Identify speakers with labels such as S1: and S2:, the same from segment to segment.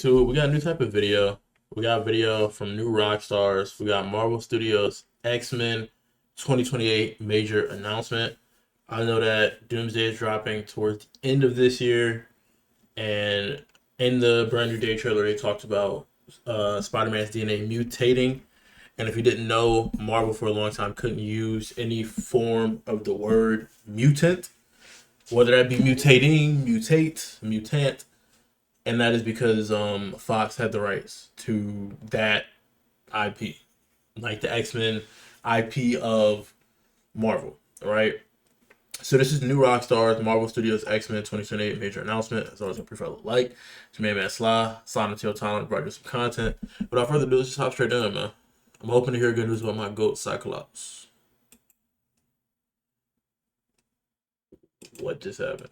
S1: into it. We got a new type of video. We got a video from New Rockstars. We got Marvel Studios X-Men 2028 major announcement. I know that Doomsday is dropping towards the end of this year, and in the brand new day trailer, they talked about Spider-Man's DNA mutating. And if you didn't know, Marvel for a long time couldn't use any form of the word mutant, whether that be mutating, mutate, mutant, and that is because Fox had the rights to that IP, like the X-Men IP of Marvel, right? So this is New Rockstars, Marvel Studios X-Men 2028 major announcement. As always, I prefer to like. It's your man Sly, Silent Hill Talent, brought you some content. Without further ado, let's just hop straight down, man. I'm hoping to hear good news about my GOAT Cyclops. What just happened?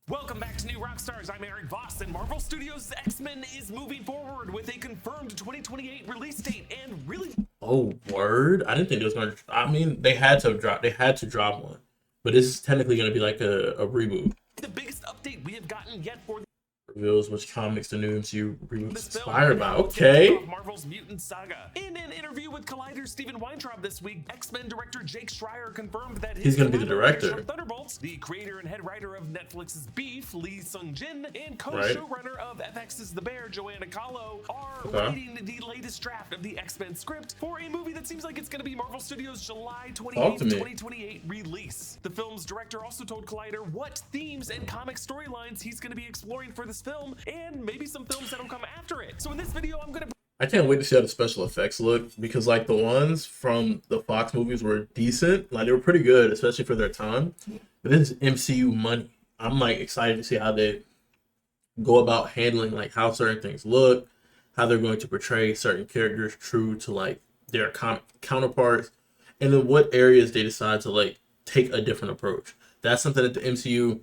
S2: Welcome back to New Rockstars. I'm Eric Voss, and Marvel Studios' X-Men is moving forward with a confirmed 2028 release date. And really,
S1: oh word! I didn't think it was gonna. I mean, they had to drop. They had to drop one, but this is technically gonna be like a reboot.
S2: the biggest update we have gotten yet for
S1: Reveals which comics the new MCU reboots
S2: this film.
S1: inspired by.
S2: It's gonna
S1: Okay.
S2: kick off Marvel's Mutant Saga. In an interview with Collider's Steven Weintraub this week, X-Men director Jake Schreier confirmed that
S1: He's gonna be the
S2: collaborators
S1: director.
S2: from Thunderbolts, the creator and head writer of Netflix's Beef, Lee Sung-jin, and
S1: Right.
S2: co-showrunner of FX's The Bear, Joanna Kahlo, are writing the latest draft of the X-Men script for a movie that seems like it's going to be Marvel Studios' July 28th, 2028 release. The film's director also told Collider what themes and comic storylines he's going to be exploring for this film, and maybe some films that'll come after it. So in this video, I'm going to
S1: I can't wait to see how the special effects look, because like the ones from the Fox movies were decent. Like they were pretty good, especially for their time. But this is MCU money. I'm like excited to see how they go about handling like how certain things look, how they're going to portray certain characters true to like their comic counterparts, and then what areas they decide to like take a different approach. That's something that the MCU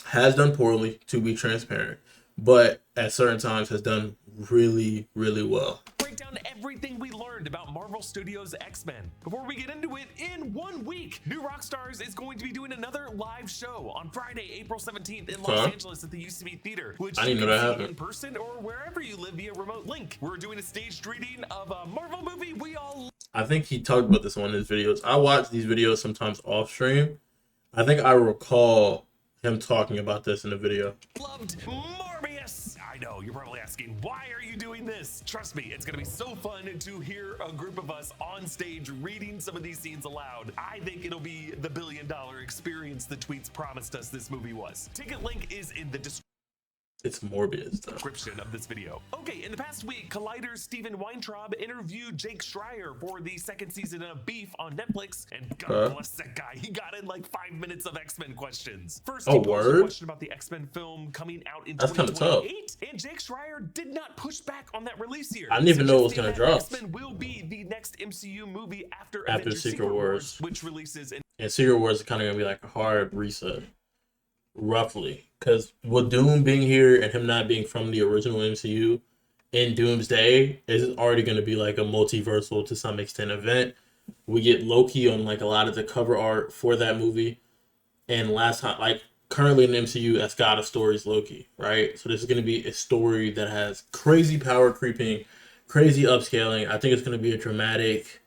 S1: has done poorly, to be transparent, but at certain times has done really, really well.
S2: break down everything we learned about Marvel Studios' X-Men. Before we get into it, in 1 week, New Rockstars is going to be doing another live show on Friday, April 17th in Los Angeles at the UCB Theater, which
S1: I didn't
S2: you
S1: know
S2: can
S1: that
S2: see
S1: happened.
S2: in person or wherever you live via remote link. We're doing a staged reading of a Marvel movie we all
S1: I think he talked about this on one of his videos. I watch these videos sometimes off stream. I think I recall him talking about this in the video.
S2: loved, Morbius. I know, you're probably asking, why are you doing this? Trust me, it's gonna be so fun to hear a group of us on stage reading some of these scenes aloud. I think it'll be the billion-dollar experience the tweets promised us this movie was. Ticket link is in the
S1: It's Morbius though.
S2: description of this video. Okay, in the past week, Collider's Steven Weintraub interviewed Jake Schreier for the second season of Beef on Netflix, and God bless that guy, he got in like 5 minutes of X-Men questions. First, he posed a
S1: word?
S2: question about the X-Men film coming out in
S1: That's kinda tough.
S2: 2028, and Jake Schreier did not push back on that release year.
S1: I didn't even know it was
S2: suggesting
S1: gonna
S2: that
S1: drop.
S2: X-Men will be the next MCU movie after
S1: After
S2: Avengers
S1: Secret Wars.
S2: which releases in
S1: And Secret Wars is kind of gonna be like a hard reset, roughly, because with Doom being here and him not being from the original MCU, in Doomsday is already gonna be like a multiversal to some extent event. We get Loki on like a lot of the cover art for that movie, and last time, like currently in the MCU, that's God of Stories Loki, right? So this is gonna be a story that has crazy power creeping, crazy upscaling. I think it's gonna be a dramatic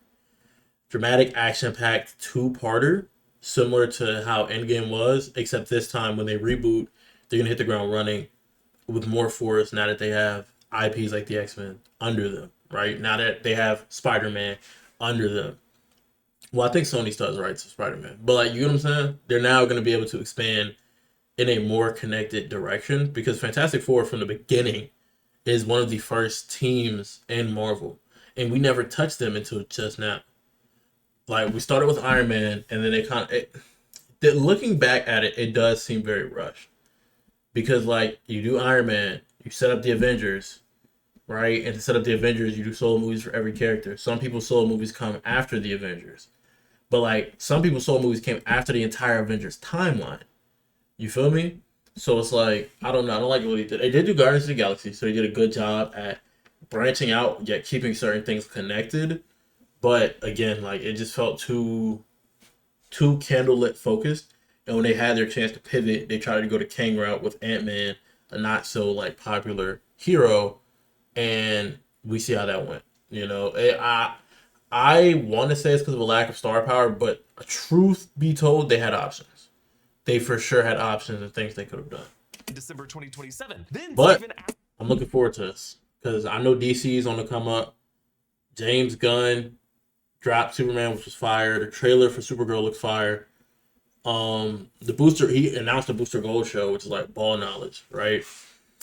S1: action-packed two-parter, similar to how Endgame was, except this time when they reboot, they're gonna hit the ground running with more force now that they have IPs like the X-Men under them, right? Now that they have Spider-Man under them. Well, I think Sony still has the rights to Spider-Man, but like, you know what I'm saying? They're now gonna be able to expand in a more connected direction, because Fantastic Four from the beginning is one of the first teams in Marvel, and we never touched them until just now. Like we started with Iron Man, and then they looking back at it, it does seem very rushed, because like you do Iron Man, you set up the Avengers, right? And to set up the Avengers, you do solo movies for every character. Some people's solo movies come after the Avengers, but like some people's solo movies came after the entire Avengers timeline. You feel me? So it's like, I don't know. I don't like what he did. They did do Guardians of the Galaxy, so he did a good job at branching out yet keeping certain things connected. But again, like it just felt too candlelit focused. And when they had their chance to pivot, they tried to go the Kang route with Ant-Man, a not so like popular hero, and we see how that went. I want to say it's because of a lack of star power, but truth be told, they had options. They for sure had options and things they could have done.
S2: December 2027. Then
S1: but I'm looking forward to this because I know DC is on the come up. James Gunn dropped Superman, which was fire. The trailer for Supergirl looked fire. The booster, he announced the Booster Gold show, which is like ball knowledge, right?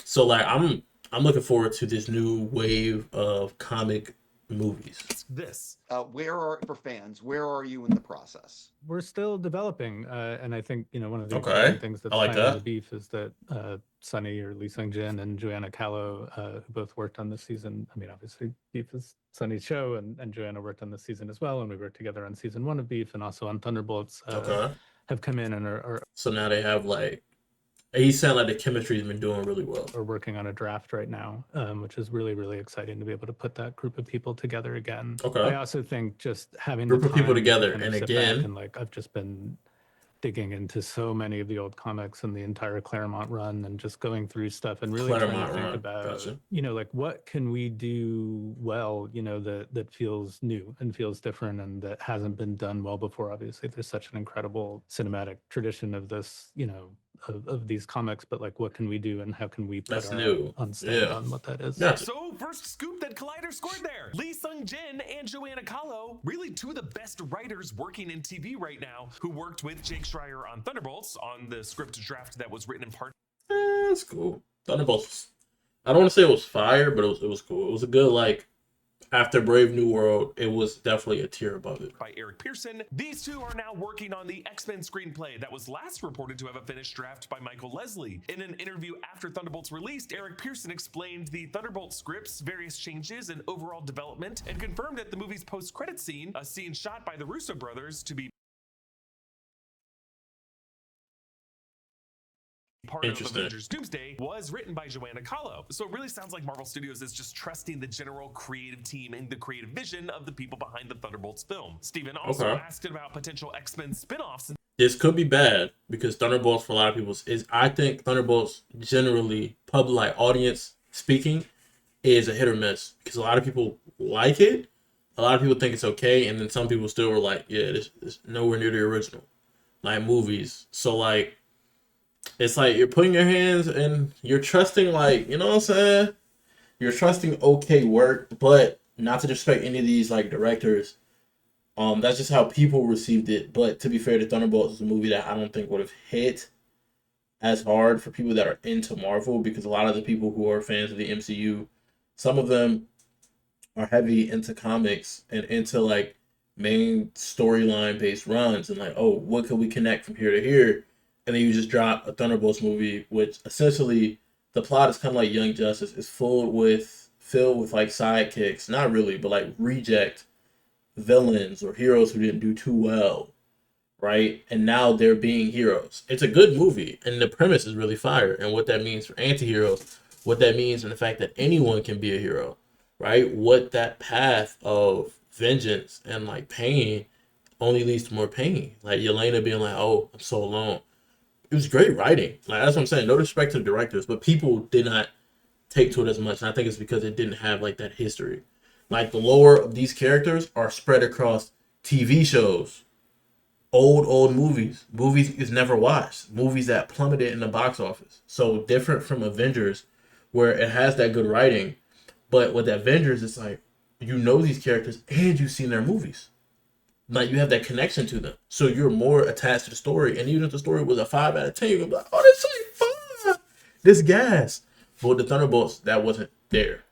S1: So like I'm looking forward to this new wave of comic movies.
S2: This
S3: for fans, where are you in the process?
S4: We're still developing, and I think one of the exciting things that's
S1: like that.
S4: The beef is that Sunny or Lee Sung Jin and Joanna Callow, who both worked on this season. I mean, obviously, Beef is Sunny's show, and Joanna worked on this season as well, and we worked together on season 1 of Beef and also on Thunderbolts. Have come in and are
S1: so now they have like. He sounded like the chemistry's been doing really well.
S4: We're working on a draft right now, which is really, really exciting to be able to put that group of people together again.
S1: I
S4: also think just having
S1: group of people together, and again,
S4: and like I've just been digging into so many of the old comics and the entire Claremont run, and just going through stuff and really trying to think about, like what can we do well, that feels new and feels different and that hasn't been done well before. Obviously, there's such an incredible cinematic tradition of this, of these comics, but like what can we do and how can we put on what that is.
S2: So first scoop that Collider scored there. Lee Sung Jin and Joanna Callow, really two of the best writers working in TV right now, who worked with Jake Schreier on Thunderbolts on the script draft that was written in part.
S1: That's cool. Thunderbolts, I don't want to say it was fire, but it was cool. It was a good, like, after Brave New World, it was definitely a tier above it.
S2: By Eric Pearson, these two are now working on the X-Men screenplay that was last reported to have a finished draft by Michael Leslie. In an interview after Thunderbolts released, Eric Pearson explained the Thunderbolts script's various changes and overall development, and confirmed that the movie's post-credit scene, a scene shot by the Russo brothers to be part of Avengers Doomsday, was written by Joanna Callow. So it really sounds like Marvel Studios is just trusting the general creative team and the creative vision of the people behind the Thunderbolts film. Steven also asked about potential X-Men spin-offs.
S1: This could be bad because Thunderbolts for a lot of people I think Thunderbolts generally, public audience speaking, is a hit or miss because a lot of people like it, a lot of people think it's okay, and then some people still were like, yeah, this is nowhere near the original, like movies. So like, it's like you're putting your hands and you're trusting, like, you know what I'm saying? You're trusting okay work, but not to disrespect any of these like directors. That's just how people received it. But to be fair, the Thunderbolts is a movie that I don't think would have hit as hard for people that are into Marvel, because a lot of the people who are fans of the MCU, some of them are heavy into comics and into like main storyline based runs and like, oh, what could we connect from here to here? And then you just drop a Thunderbolts movie, which essentially the plot is kind of like Young Justice. It's filled with like sidekicks, not really, but like reject villains or heroes who didn't do too well, right? And now they're being heroes. It's a good movie, and the premise is really fire. And what that means for anti-heroes, what that means and the fact that anyone can be a hero, right? What that path of vengeance and like pain only leads to more pain. Like Yelena being like, oh, I'm so alone. It was great writing. Like, that's what I'm saying. No disrespect to the directors, but people did not take to it as much. And I think it's because it didn't have like that history. Like the lore of these characters are spread across TV shows, old movies is never watched, movies that plummeted in the box office. So different from Avengers, where it has that good writing, but with Avengers, it's like, you know these characters and you've seen their movies. Like, you have that connection to them. So you're more attached to the story. And even if the story was a 5 out of 10, you're going to be like, oh, this is 5. This gas. But with the Thunderbolts, that wasn't there.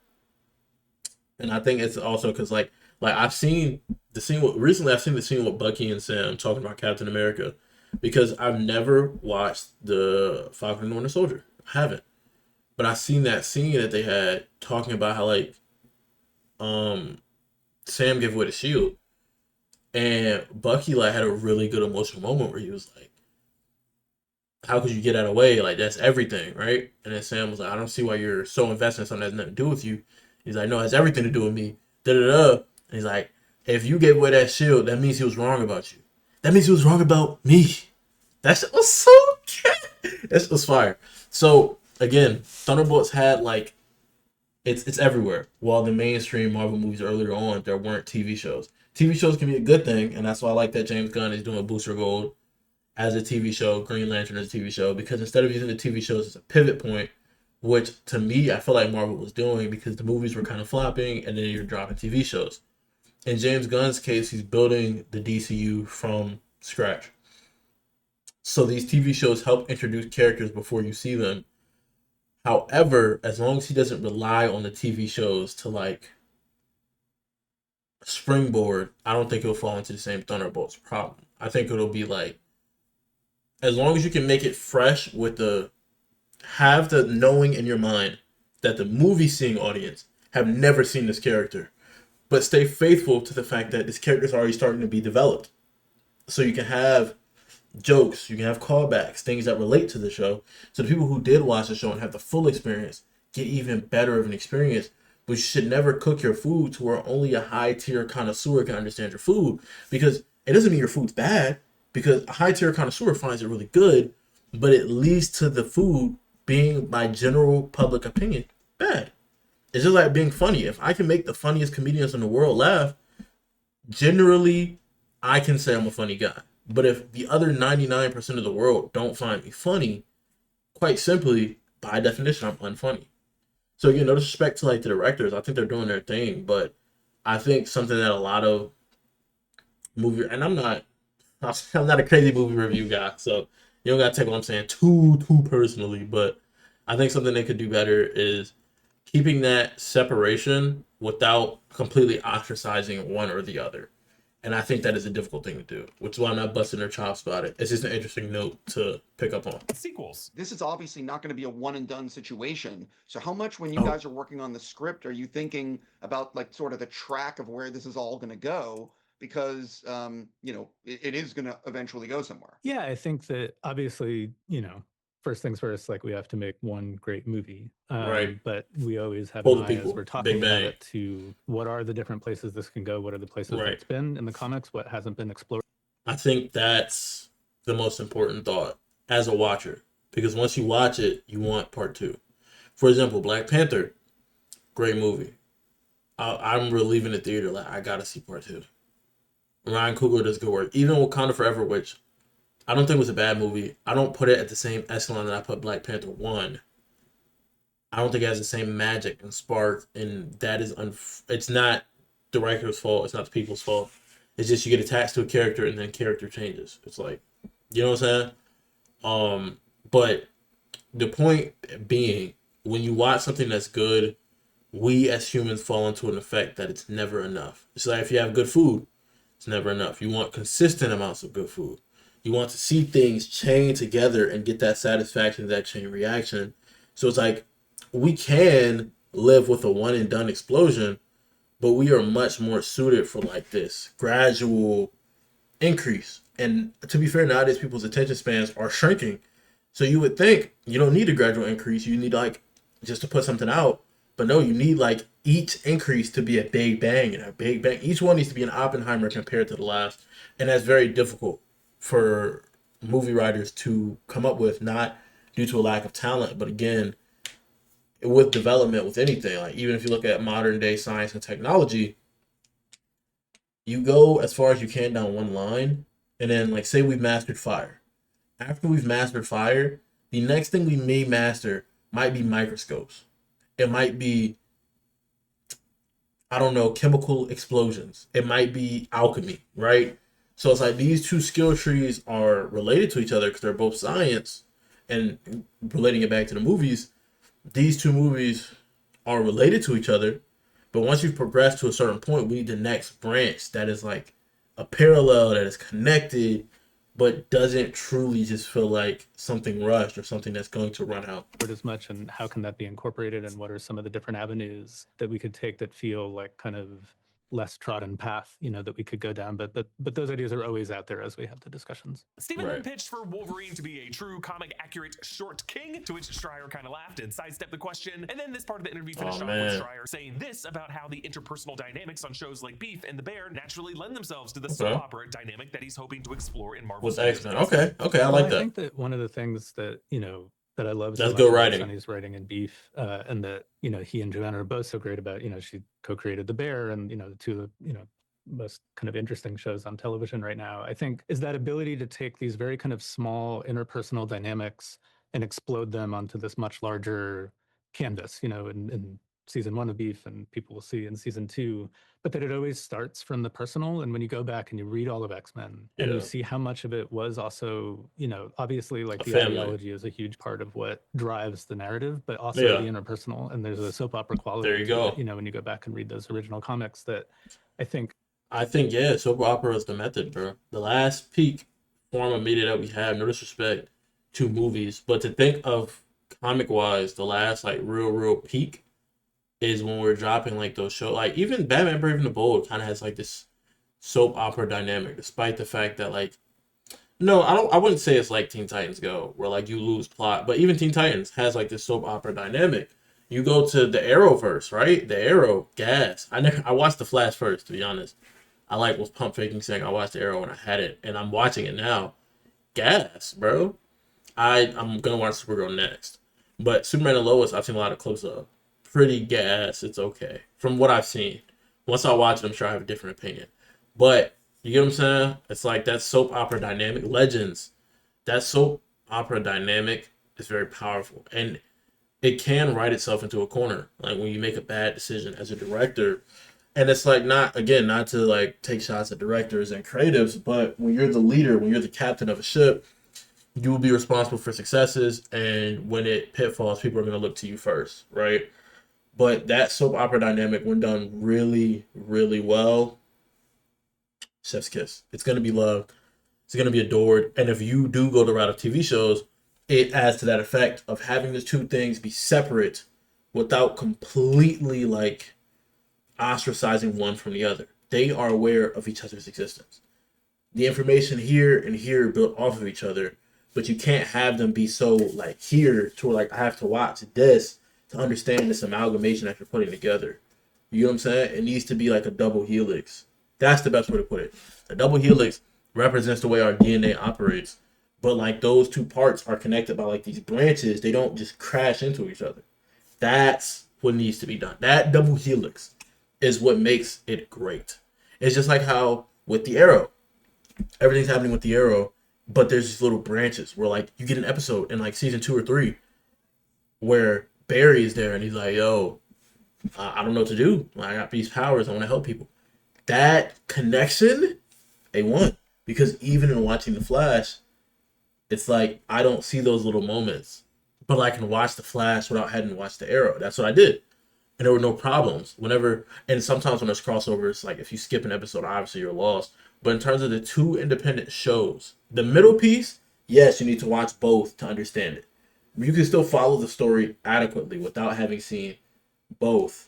S1: And I think it's also because, like I've seen the scene with Bucky and Sam talking about Captain America, because I've never watched the Falcon and Winter Soldier. I haven't. But I've seen that scene that they had talking about how, like, Sam gave away the shield. And Bucky like had a really good emotional moment where he was like, how could you get that away? Like, that's everything, right? And then Sam was like, I don't see why you're so invested in something that has nothing to do with you. He's like, no, it has everything to do with me. Da-da-da. And he's like, if you gave away that shield, that means he was wrong about you. That means he was wrong about me. That shit was so good. That shit was fire. So, again, Thunderbolts had like it's everywhere. While the mainstream Marvel movies earlier on, there weren't TV shows. TV shows can be a good thing, and that's why I like that James Gunn is doing Booster Gold as a TV show, Green Lantern as a TV show, because instead of using the TV shows as a pivot point, which to me I feel like Marvel was doing because the movies were kind of flopping, and then you're dropping TV shows. In James Gunn's case, he's building the DCU from scratch. So these TV shows help introduce characters before you see them. However, as long as he doesn't rely on the TV shows to like springboard, I don't think he'll fall into the same Thunderbolts problem. I think it'll be like, as long as you can make it fresh with have the knowing in your mind that the movie seeing audience have never seen this character, but stay faithful to the fact that this character is already starting to be developed. So you can have jokes, you can have callbacks, things that relate to the show. So the people who did watch the show and have the full experience get even better of an experience. But you should never cook your food to where only a high tier connoisseur can understand your food, because it doesn't mean your food's bad, because a high tier connoisseur finds it really good, but it leads to the food being, by general public opinion, bad. It's just like being funny. If I can make the funniest comedians in the world laugh, generally I can say I'm a funny guy. But if the other 99% of the world don't find me funny, quite simply, by definition, I'm unfunny. So again, no disrespect to like the directors. I think they're doing their thing, but I think something that a lot of movie, and I'm not a crazy movie review guy, so you don't gotta take what I'm saying too personally, but I think something they could do better is keeping that separation without completely ostracizing one or the other. And I think that is a difficult thing to do, which is why I'm not busting their chops about it. It's just an interesting note to pick up on.
S2: Sequels.
S3: This is obviously not going to be a one and done situation. So how much, when you guys are working on the script, are you thinking about like sort of the track of where this is all going to go? Because, it is going to eventually go somewhere.
S4: Yeah, I think that obviously, first things first, like we have to make one great movie.
S1: Right.
S4: But we always have
S1: Pull
S4: an
S1: the
S4: eye as
S1: people.
S4: we're talking
S1: Big
S4: about
S1: bang.
S4: it to what are the different places this can go, what are the places that
S1: Right.
S4: it's been in the comics, what hasn't been explored.
S1: I think that's the most important thought as a watcher, because once you watch it, you want part two. For example, Black Panther, great movie. I'm leaving the theater like, I gotta see part two. Ryan Coogler does good work. Even Wakanda Forever, which I don't think was a bad movie. I don't put it at the same echelon that I put Black Panther 1. I don't think it has the same magic and spark, and that is it's not the writer's fault. It's not the people's fault. It's just you get attached to a character and then character changes. It's like, you know what I'm saying? But the point being, when you watch something that's good, we as humans fall into an effect that it's never enough. It's like if you have good food, it's never enough. You want consistent amounts of good food. You want to see things chain together and get that satisfaction, that chain reaction. So it's like, we can live with a one and done explosion, but we are much more suited for like this gradual increase. And to be fair, nowadays people's attention spans are shrinking. So you would think you don't need a gradual increase. You need like just to put something out. But no, you need like each increase to be a big bang and a big bang. Each one needs to be an Oppenheimer compared to the last. And that's very difficult for movie writers to come up with, not due to a lack of talent, but again, with development, with anything. Like even if you look at modern day science and technology, you go as far as you can down one line, and then like say we've mastered fire. After we've mastered fire, the next thing we may master might be microscopes. It might be, I don't know, chemical explosions. It might be alchemy, right? So it's like these two skill trees are related to each other because they're both science. And relating it back to the movies, these two movies are related to each other. But once you've progressed to a certain point, we need the next branch that is like a parallel, that is connected, but doesn't truly just feel like something rushed or something that's going to run out.
S4: As much, and how can that be incorporated, and what are some of the different avenues that we could take that feel like kind of less trodden path, that we could go down, but those ideas are always out there as we have the discussions.
S2: Stephen then pitched for Wolverine to be a true comic accurate short king, to which Schreier kind of laughed and sidestepped the question. And then this part of the interview finished off with Schreier saying this about how the interpersonal dynamics on shows like Beef and The Bear naturally lend themselves to the soap opera dynamic that he's hoping to explore in Marvel.
S1: With X-Men. Okay, I like that.
S4: I think that one of the things that, that I love.
S1: That's good writing.
S4: Sonny's writing in Beef, and that, you know, he and Joanna are both so great about, you know, she co-created The Bear, and, you know, the two of the, you know, most kind of interesting shows on television right now, I think, is that ability to take these very kind of small interpersonal dynamics and explode them onto this much larger canvas, you know, in season 1 of Beef, and people will see in season 2, but that it always starts from the personal. And when you go back and you read all of X-Men, and you see how much of it was also, you know, obviously like the ideology is a huge part of what drives the narrative, but also the interpersonal, and there's a soap opera quality.
S1: There you go.
S4: It, you know, when you go back and read those original comics, that I think,
S1: yeah, soap opera is the method, bro. The last peak form of media that we have, no disrespect to movies, but to think of comic-wise, the last like real peak is when we're dropping like those shows. Like even Batman Brave and the Bold kind of has like this soap opera dynamic, despite the fact that like, no, I wouldn't say it's like Teen Titans Go, where like you lose plot, but even Teen Titans has like this soap opera dynamic. You go to the Arrowverse, right? The Arrow, gas. I watched the Flash first, to be honest. I like was pump faking saying I watched the Arrow and I had it, and I'm watching it now. Gas, bro. I'm gonna watch Supergirl next, but Superman and Lois I've seen a lot of clips of. Pretty gas. It's okay from what I've seen. Once I watch it, I'm sure I have a different opinion. But you get what I'm saying? It's like that soap opera dynamic. Legends. That soap opera dynamic is very powerful, and it can write itself into a corner. Like when you make a bad decision as a director, and it's like not to like take shots at directors and creatives, but when you're the leader, when you're the captain of a ship, you will be responsible for successes, and when it pitfalls, people are going to look to you first, right? But that soap opera dynamic, when done really, really well, chef's kiss. It's going to be loved. It's going to be adored. And if you do go the route of TV shows, it adds to that effect of having the two things be separate without completely like ostracizing one from the other. They are aware of each other's existence. The information here and here built off of each other, but you can't have them be so like here to like I have to watch this to understand this amalgamation that you're putting together. You know what I'm saying? It needs to be like a double helix. That's the best way to put it. A double helix represents the way our DNA operates, but like those two parts are connected by like these branches. They don't just crash into each other. That's what needs to be done. That double helix is what makes it great. It's just like how with the Arrow, everything's happening with the Arrow, but there's these little branches where like you get an episode in like season 2 or 3 where Barry is there and he's like, yo, I don't know what to do. I got these powers. I want to help people. That connection, they won. Because even in watching The Flash, it's like I don't see those little moments. But I can watch The Flash without having to watch The Arrow. That's what I did. And there were no problems. And sometimes when there's crossovers, like if you skip an episode, obviously you're lost. But in terms of the two independent shows, the middle piece, yes, you need to watch both to understand it. You can still follow the story adequately without having seen both,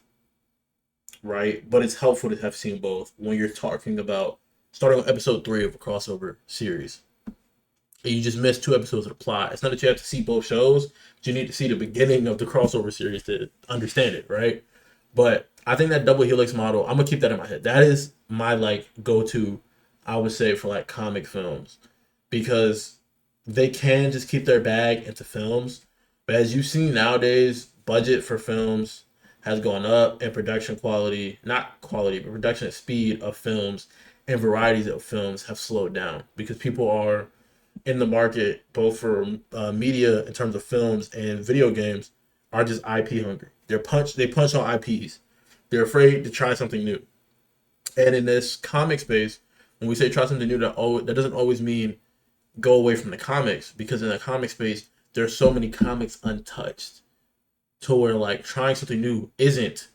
S1: right? But it's helpful to have seen both when you're talking about starting on episode 3 of a crossover series. And you just missed 2 episodes of the plot. It's not that you have to see both shows, but you need to see the beginning of the crossover series to understand it, right? But I think that double helix model, I'm going to keep that in my head. That is my like go-to, I would say, for like comic films. Because they can just keep their bag into films. But as you've seen nowadays, budget for films has gone up and production quality, not quality, but production speed of films and varieties of films have slowed down because people are in the market, both for media in terms of films and video games, are just IP hungry. They punch on IPs. They're afraid to try something new. And in this comic space, when we say try something new, that doesn't always mean go away from the comics, because in the comic space, there's so many comics untouched to where like trying something new isn't,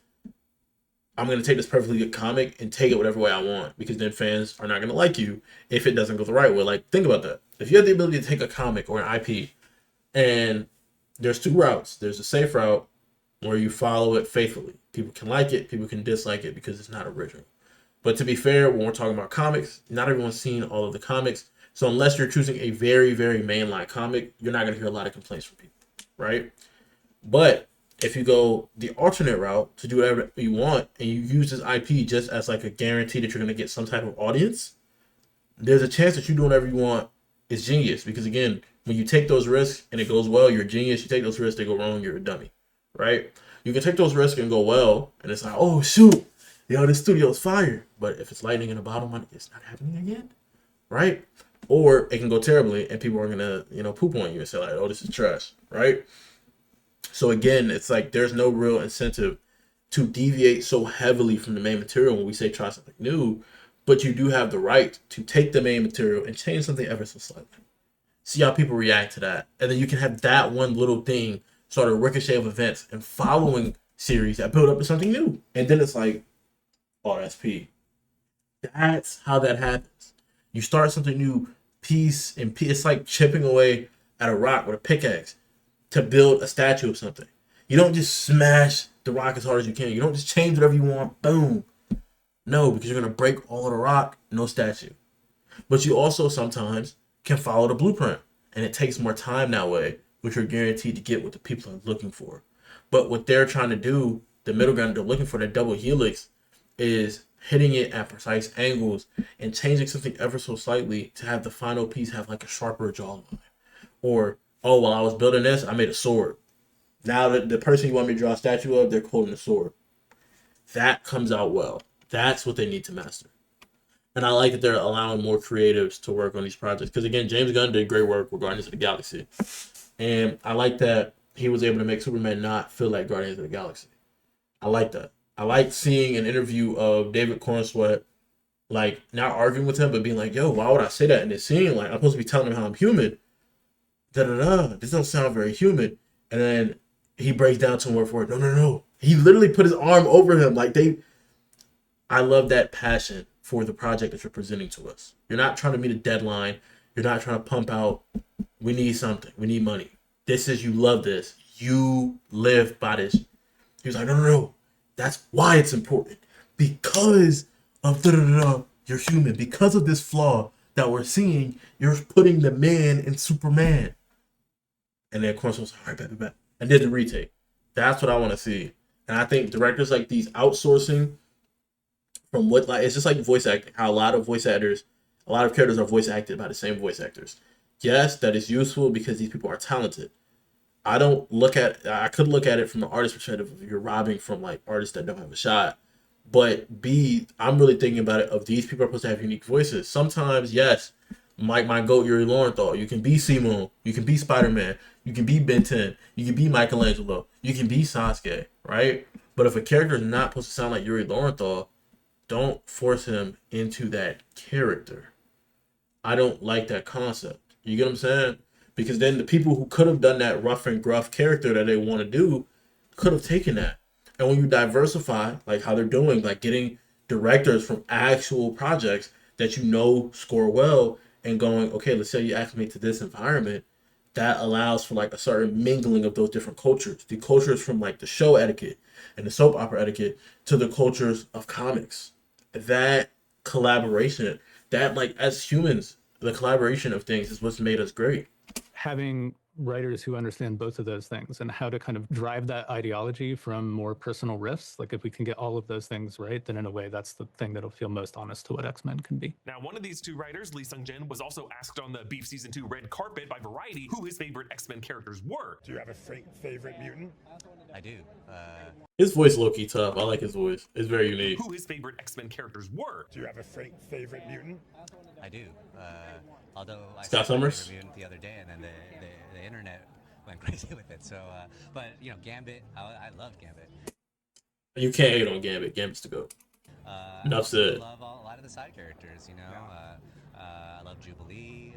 S1: I'm going to take this perfectly good comic and take it whatever way I want, because then fans are not going to like you if it doesn't go the right way. Like, think about that. If you have the ability to take a comic or an IP, and there's 2 routes. There's a safe route where you follow it faithfully. People can like it, people can dislike it because it's not original. But to be fair, when we're talking about comics, not everyone's seen all of the comics. So unless you're choosing a very, very mainline comic, you're not going to hear a lot of complaints from people, right? But if you go the alternate route to do whatever you want and you use this IP just as like a guarantee that you're going to get some type of audience, there's a chance that you do whatever you want is genius, because again, When you take those risks and it goes well, you're a genius. You take those risks, they go wrong, you're a dummy, right? You can take those risks and go well, and it's like, oh, shoot, this studio's fire. But if it's lightning in a bottle, it's not happening again, right? Or it can go terribly, and people are going to, poop on you and say, like, oh, this is trash, right? So, again, it's like there's no real incentive to deviate so heavily from the main material when we say try something new, but you do have the right to take the main material and change something ever so slightly. See how people react to that. And then you can have that one little thing sort of ricochet of events and following series that build up to something new. And then it's like, oh, that's P. That's how that happens. You start something new, piece and piece. It's like chipping away at a rock with a pickaxe to build a statue of something. You don't just smash the rock as hard as you can. You don't just change whatever you want. Boom. No, because you're going to break all of the rock. No statue. But you also sometimes can follow the blueprint, and it takes more time that way, which you're guaranteed to get what the people are looking for. But what they're trying to do, the middle ground they're looking for, that double helix, is hitting it at precise angles and changing something ever so slightly to have the final piece have like a sharper jawline. Or, oh, while I was building this, I made a sword. Now that the person you want me to draw a statue of, they're holding a sword. That comes out well. That's what they need to master. And I like that they're allowing more creatives to work on these projects. Because, again, James Gunn did great work with Guardians of the Galaxy. And I like that he was able to make Superman not feel like Guardians of the Galaxy. I like that. I like seeing an interview of David Cornsweet, like, not arguing with him, but being like, yo, why would I say that in this scene? Like, I'm supposed to be telling him how I'm human. This don't sound very human. And then he breaks down to him word for word. No. He literally put his arm over him. I love that passion for the project that you're presenting to us. You're not trying to meet a deadline. You're not trying to pump out, we need something. We need money. This is, you love this. You live by this. He was like, no. That's why it's important. Because of you're human. Because of this flaw that we're seeing, you're putting the man in Superman. And then, of course, I was like, all right, bet. And did the retake. That's what I want to see. And I think directors like these outsourcing from what, like, it's just like voice acting. How a lot of characters are voice acted by the same voice actors. Yes, that is useful because these people are talented. I could look at it from the artist perspective if you're robbing from like artists that don't have a shot. But B, I'm really thinking about it of these people are supposed to have unique voices. Sometimes, yes, my GOAT, Yuri Lowenthal, you can be Simon, you can be Spider-Man, you can be Ben 10, you can be Michelangelo, you can be Sasuke, right? But if a character is not supposed to sound like Yuri Lowenthal, don't force him into that character. I don't like that concept. You get what I'm saying? Because then the people who could have done that rough and gruff character that they want to do could have taken that. And when you diversify, like how they're doing, like getting directors from actual projects that score well and going, okay, let's say you acclimate to this environment, that allows for like a certain mingling of those different cultures. The cultures from like the show etiquette and the soap opera etiquette to the cultures of comics. That collaboration, that like as humans, the collaboration of things is what's made us great.
S4: Having writers who understand both of those things and how to kind of drive that ideology from more personal riffs. Like if we can get all of those things right, then in a way, that's the thing that'll feel most honest to what X-Men can be.
S2: Now, one of these two writers, Lee Sung-jin, was also asked on the Beef Season 2 red carpet by Variety who his favorite X-Men characters were.
S5: Do you have a favorite mutant?
S6: I do.
S1: His voice low-key tough. I like his voice. It's very unique.
S2: Who his favorite X-Men characters were.
S5: Do you have a favorite mutant?
S6: I do. Although
S1: Scott Summers?
S6: The other day, and then the internet went crazy with it. So, but Gambit, I love Gambit.
S1: You can't hate on Gambit. Gambit's the GOAT. Enough said.
S6: I love a lot of the side characters. I love Jubilee.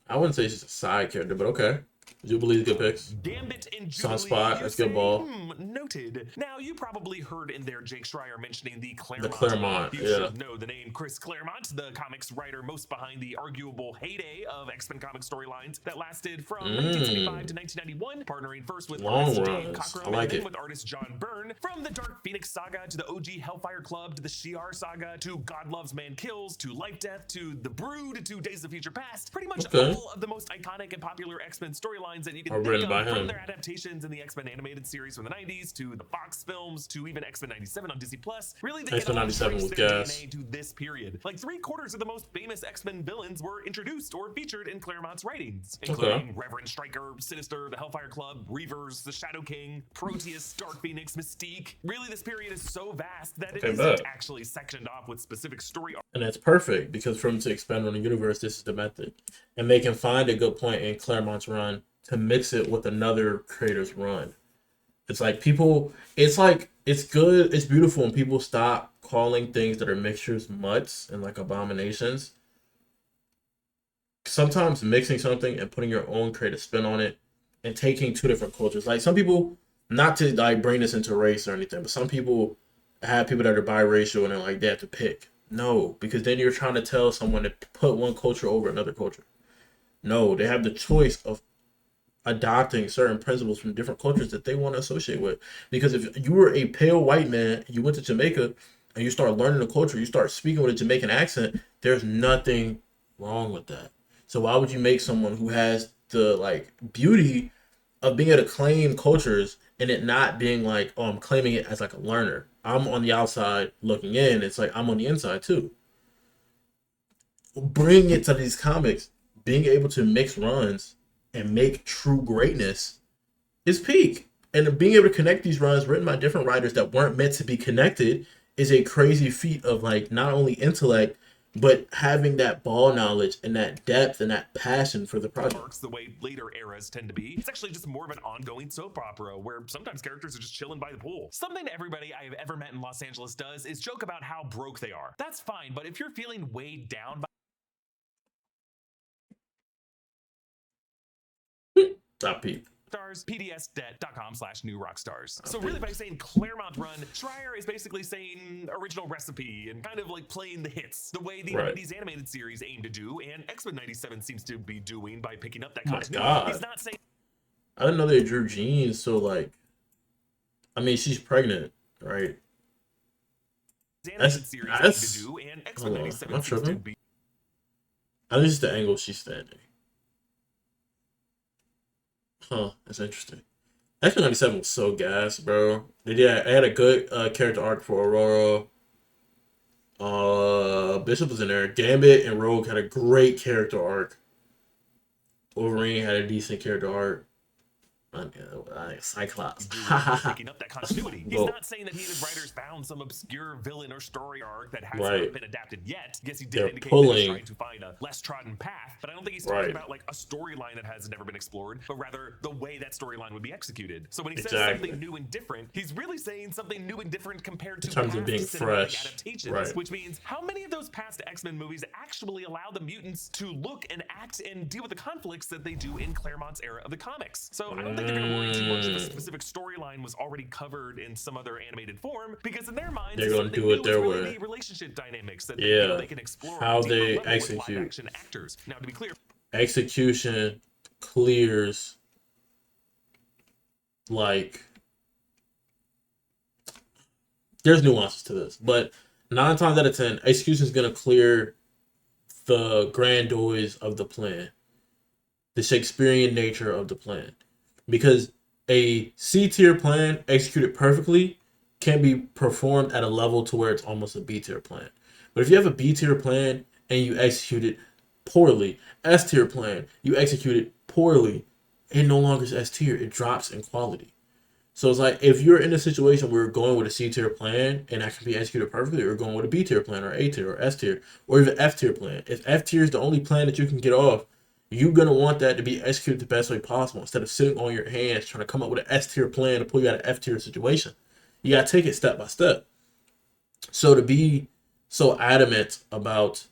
S1: I wouldn't say she's a side character, but okay. Jubilee's good picks.
S2: Gambit and Jubilee.
S1: Sunspot, that's good ball.
S2: Noted. Now, you probably heard in there Jake Schreier mentioning the Claremont.
S1: The Claremont,
S2: You should know the name Chris Claremont, the comics writer most behind the arguable heyday of X-Men comic storylines that lasted from 1975 to 1991, partnering first with artist Dave Cockrum and then with artist John Byrne. From the Dark Phoenix saga to the OG Hellfire Club to the Shi'ar saga to God Loves Man Kills to Life Death to The Brood to Days of Future Past, pretty much all of the most iconic and popular X-Men storylines storylines that you can think of, from their adaptations in the X-Men animated series from the 90s to the Fox films to even X-Men 97 on Disney Plus. Really, they
S1: X-Men 97 was gas.
S2: To this period. Like 3/4 of the most famous X-Men villains were introduced or featured in Claremont's writings, including Reverend Stryker, Sinister, the Hellfire Club, Reavers, the Shadow King, Proteus, Dark Phoenix, Mystique. Really, this period is so vast that it isn't actually sectioned off with specific story.
S1: And that's perfect, because for them to expand on the universe, this is the method. And they can find a good point in Claremont's run to mix it with another creator's run. It's like people, it's like, it's good, it's beautiful when people stop calling things that are mixtures mutts and like abominations. Sometimes mixing something and putting your own creative spin on it and taking two different cultures. Like some people, not to like bring this into race or anything, but some people have people that are biracial and they're like, they have to pick. No, because then you're trying to tell someone to put one culture over another culture. No, they have the choice of adopting certain principles from different cultures that they want to associate with. Because if you were a pale white man, you went to Jamaica and you start learning the culture, you start speaking with a Jamaican accent, there's nothing wrong with that. So why would you make someone who has the like beauty of being able to claim cultures and it not being like, oh, I'm claiming it as like a learner. I'm on the outside looking in. It's like I'm on the inside too. Bring it to these comics. Being able to mix runs and make true greatness is peak. And being able to connect these runs written by different writers that weren't meant to be connected is a crazy feat of like not only intellect, but having that ball knowledge and that depth and that passion for the project.
S2: The way later eras tend to be, it's actually just more of an ongoing soap opera where sometimes characters are just chilling by the pool. Something everybody I've ever met in Los Angeles does is joke about how broke they are. That's fine, but if you're feeling weighed down by
S1: Stop, Pete.
S2: Stars, pdsdebt.com/newrockstars. So really by saying Claremont run, Schreier is basically saying original recipe and kind of like playing the hits the way the 90s animated series aimed to do, and X-Men 97 seems to be doing by picking up that continuity. He's not saying.
S1: I didn't know they drew Jean, so like, I mean, she's pregnant, right? That's
S2: series aimed to do, and X-Men 97 seems to be.
S1: I think it's the angle she's standing. Huh, that's interesting. X-Men 97 was so gas, bro. I had a good character arc for Aurora. Bishop was in there. Gambit and Rogue had a great character arc. Wolverine had a decent character arc. Cyclops.
S2: Picking up that continuity. He's not saying that he and his writers found some obscure villain or story arc that hasn't been adapted yet. I guess he did indicate that he's trying to find a less trodden path, but I don't think he's talking about like a storyline that has never been explored, but rather the way that storyline would be executed. So when he says something new and different, he's really saying something new and different compared to past cinematic adaptations, which means how many of those past X-Men movies actually allow the mutants to look and act and deal with the conflicts that they do in Claremont's era of the comics. So I don't think they're going to worry too much if a specific storyline was already covered in some other animated form, because in their minds,
S1: they're going to do it their way.
S2: The relationship dynamics that they can explore
S1: how they execute
S2: action actors. Now, to be clear,
S1: execution clears like there's nuances to this, but 9 times out of 10, execution is going to clear the grandiose of the plan, the Shakespearean nature of the plan. Because a C-tier plan executed perfectly can be performed at a level to where it's almost a B-tier plan. But if you have a B-tier plan and you execute it poorly, S-tier plan, you execute it poorly, it no longer is S-tier. It drops in quality. So it's like if you're in a situation where you're going with a C-tier plan and that can be executed perfectly, or going with a B-tier plan or A-tier or S-tier or even F-tier plan. If F-tier is the only plan that you can get off, you're going to want that to be executed the best way possible instead of sitting on your hands trying to come up with an S-tier plan to pull you out of F-tier situation. You got to take it step by step. So to be so adamant about,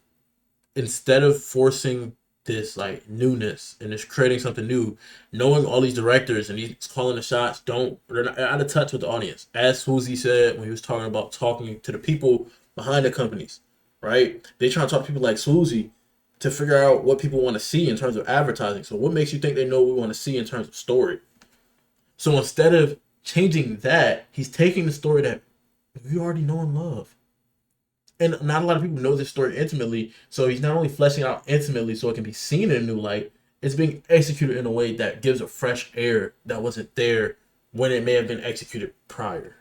S1: instead of forcing this like newness and just creating something new, knowing all these directors and he's calling the shots, they're not out of touch with the audience. As Swoozie said when he was talking to the people behind the companies, right? They trying to talk to people like Swoozie to figure out what people want to see in terms of advertising. So what makes you think they know what we want to see in terms of story? So instead of changing that, he's taking the story that we already know and love. And not a lot of people know this story intimately. So he's not only fleshing out intimately so it can be seen in a new light, it's being executed in a way that gives a fresh air that wasn't there when it may have been executed prior.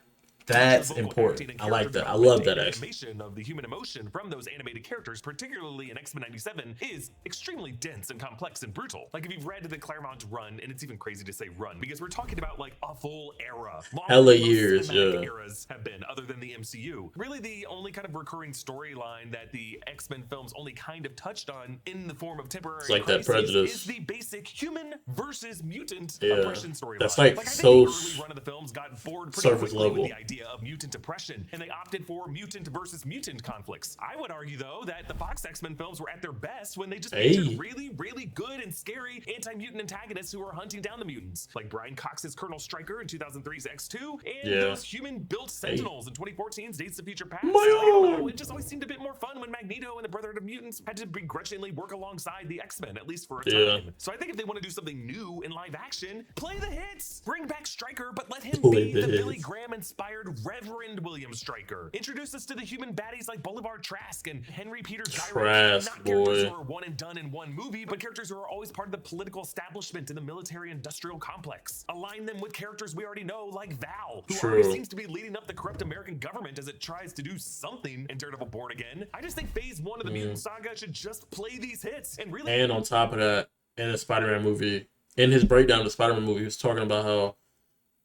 S1: That's important. I like that. I love that
S2: animation of the human emotion from those animated characters, particularly in X-Men 97, is extremely dense and complex and brutal. Like if you've read the Claremont run, and it's even crazy to say run because we're talking about like a full era.
S1: Hella years, yeah.
S2: Eras have been other than the MCU. Really, the only kind of recurring storyline that the X-Men films only kind of touched on in the form of temporary
S1: it's like that prejudice
S2: is the basic human versus mutant oppression storyline.
S1: That's like so
S2: I think the early run of the films got bored pretty quickly with the idea of mutant oppression, and they opted for mutant versus mutant conflicts. I would argue, though, that the Fox X-Men films were at their best when they just featured really, really good and scary anti-mutant antagonists who were hunting down the mutants, like Brian Cox's Colonel Stryker in 2003's X2, and those human-built Sentinels in 2014's Days of Future Past. It just always seemed a bit more fun when Magneto and the Brotherhood of Mutants had to begrudgingly work alongside the X-Men, at least for a time. So I think if they want to do something new in live action, play the hits! Bring back Stryker, but let him be the Billy Graham-inspired Reverend William Stryker. Introduce us to the human baddies like Bolivar Trask and Henry Peter Gyro. Not characters who are one and done in one movie, but characters who are always part of the political establishment in the military-industrial complex. Align them with characters we already know, like Val, who always seems to be leading up the corrupt American government as it tries to do something in Daredevil Born Again. I just think Phase 1 of the Mutant Saga should just play these hits and really.
S1: And on top of that, in the Spider-Man movie, in his breakdown of the Spider-Man movie, he was talking about how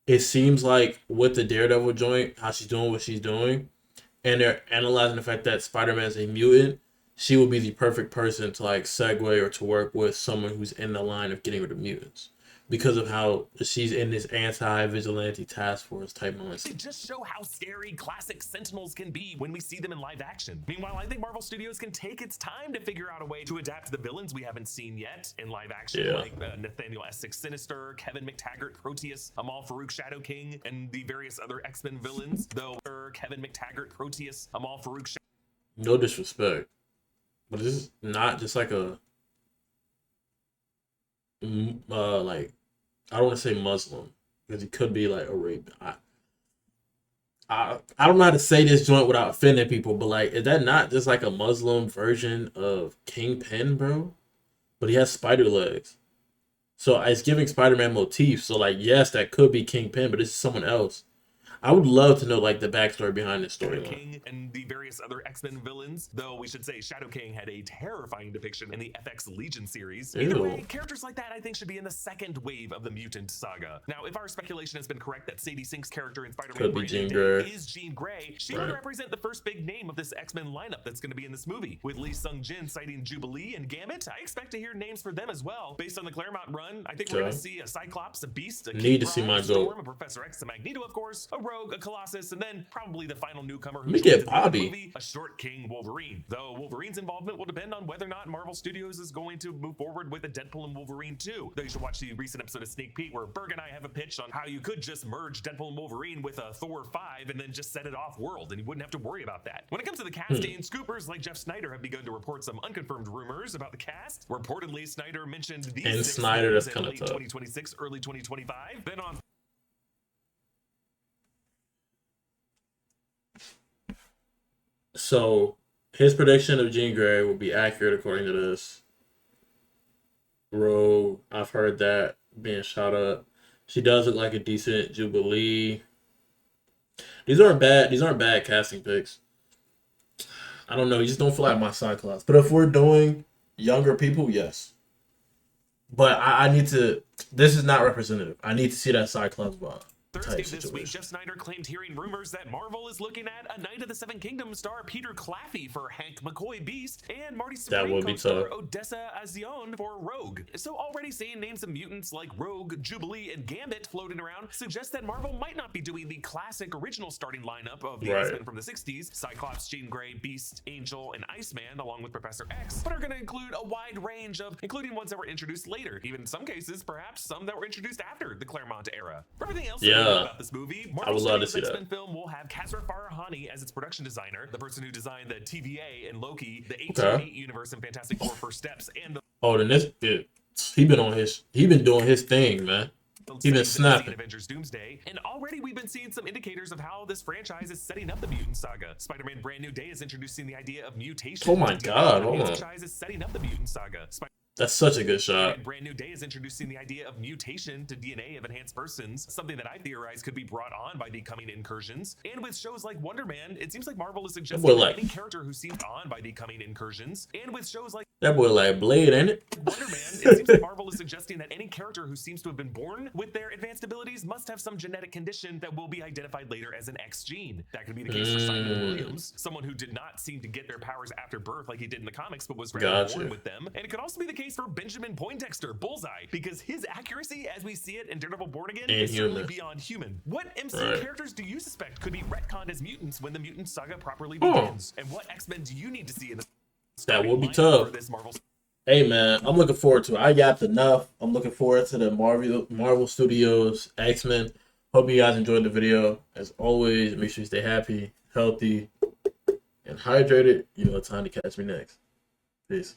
S1: it seems like with the Daredevil joint, how she's doing what she's doing, and they're analyzing the fact that Spider-Man is a mutant, she would be the perfect person to like segue or to work with someone who's in the line of getting rid of mutants. Because of how she's in this anti-vigilante task force type mindset.
S2: They just show how scary classic Sentinels can be when we see them in live action. Meanwhile, I think Marvel Studios can take its time to figure out a way to adapt the villains we haven't seen yet in live action, like Nathaniel Essex Sinister, Kevin McTaggart Proteus, Amal Farouk Shadow King, and the various other X-Men villains. Though Kevin McTaggart Proteus, Amal Farouk.
S1: No disrespect, but this is not just like a like, I don't want to say Muslim because he could be like Arabian. I don't know how to say this joint without offending people, but like, is that not just like a Muslim version of Kingpin, bro? But he has spider legs, so it's giving Spider-Man motifs. So like, yes, that could be Kingpin, but this is someone else. I would love to know like the backstory behind this storyline.
S2: King and the various other X-Men villains, though we should say Shadow King had a terrifying depiction in the FX Legion series. Either way, characters like that I think should be in the second wave of the Mutant Saga. Now, if our speculation has been correct that Sadie Sink's character in Spider-Man is Jean Grey, she would represent the first big name of this X-Men lineup that's going to be in this movie. With Lee Sung-jin citing Jubilee and Gambit, I expect to hear names for them as well. Based on the Claremont run, I think we're going to see a Cyclops, a Beast, a
S1: Need to see my
S2: Storm, a Professor X, a Magneto, of course, a Rogue, a Colossus, and then probably the final newcomer who
S1: get Bobby,
S2: movie, a short King Wolverine. Though Wolverine's involvement will depend on whether or not Marvel Studios is going to move forward with a Deadpool and Wolverine 2. Though you should watch the recent episode of Sneak Peek where Berg and I have a pitch on how you could just merge Deadpool and Wolverine with a Thor 5 and then just set it off world, and you wouldn't have to worry about that. When it comes to the casting, scoopers like Jeff Snyder have begun to report some unconfirmed rumors about the cast. Reportedly, Snyder mentioned these
S1: and Snyder, that's
S2: in late 2026, early 2025. Then on
S1: So his prediction of Jean Grey will be accurate according to this. Rogue, I've heard that being shot up. She does look like a decent Jubilee. These aren't bad casting picks. I don't know. You just don't feel like my Cyclops. But if we're doing younger people, yes. But I need to. This is not representative. I need to see that Cyclops vibe.
S2: Thursday this week, Jeff Snyder claimed hearing rumors that Marvel is looking at a Knight of the Seven Kingdoms star Peter Claffey for Hank McCoy Beast and Marty Supreme co-star Odessa Azion for Rogue. So already seeing names of mutants like Rogue, Jubilee, and Gambit floating around suggests that Marvel might not be doing the classic original starting lineup of the X-Men from the 60s, Cyclops, Jean Grey, Beast, Angel, and Iceman, along with Professor X, but are going to include a wide range of, including ones that were introduced later, even in some cases, perhaps some that were introduced after the Claremont era. For everything else about this movie, Marvel Studios' X-Men film will have Kasra Farahani as its production designer, the person who designed the TVA and Loki, the 1888 universe and Fantastic Four First Steps, and the
S1: then this he been doing his thing, man. He been snapping.
S2: Avengers Doomsday, and already we've been seeing some indicators of how this franchise is setting up the Mutant Saga. Spider-Man Brand New Day is introducing the idea of mutation.
S1: Oh my god,
S2: the franchise is setting up the Mutant Saga.
S1: That's such a good shot.
S2: Brand New Day is introducing the idea of mutation to DNA of enhanced persons, something that I theorize could be brought on by the coming incursions. And with shows like Wonder Man, it seems like Marvel is suggesting that any character who seems on by the coming incursions. And with shows like
S1: that boy like Blade, ain't it?
S2: Wonder Man, it seems like Marvel is suggesting that any character who seems to have been born with their advanced abilities must have some genetic condition that will be identified later as an X gene. That could be the case for Simon Williams, someone who did not seem to get their powers after birth like he did in the comics, but was rather born with them. And it could also be the case for Benjamin Poindexter, Bullseye, because his accuracy as we see it in Daredevil Born Again is certainly beyond human. What MCU characters do you suspect could be retconned as mutants when the mutant saga properly begins? And what X-Men do you need to see in the
S1: that will be tough. Hey man, I'm looking forward to it. I yapped enough. I'm looking forward to the Marvel Studios X-Men. Hope you guys enjoyed the video. As always, make sure you stay happy, healthy, and hydrated. You know what time to catch me next. Peace.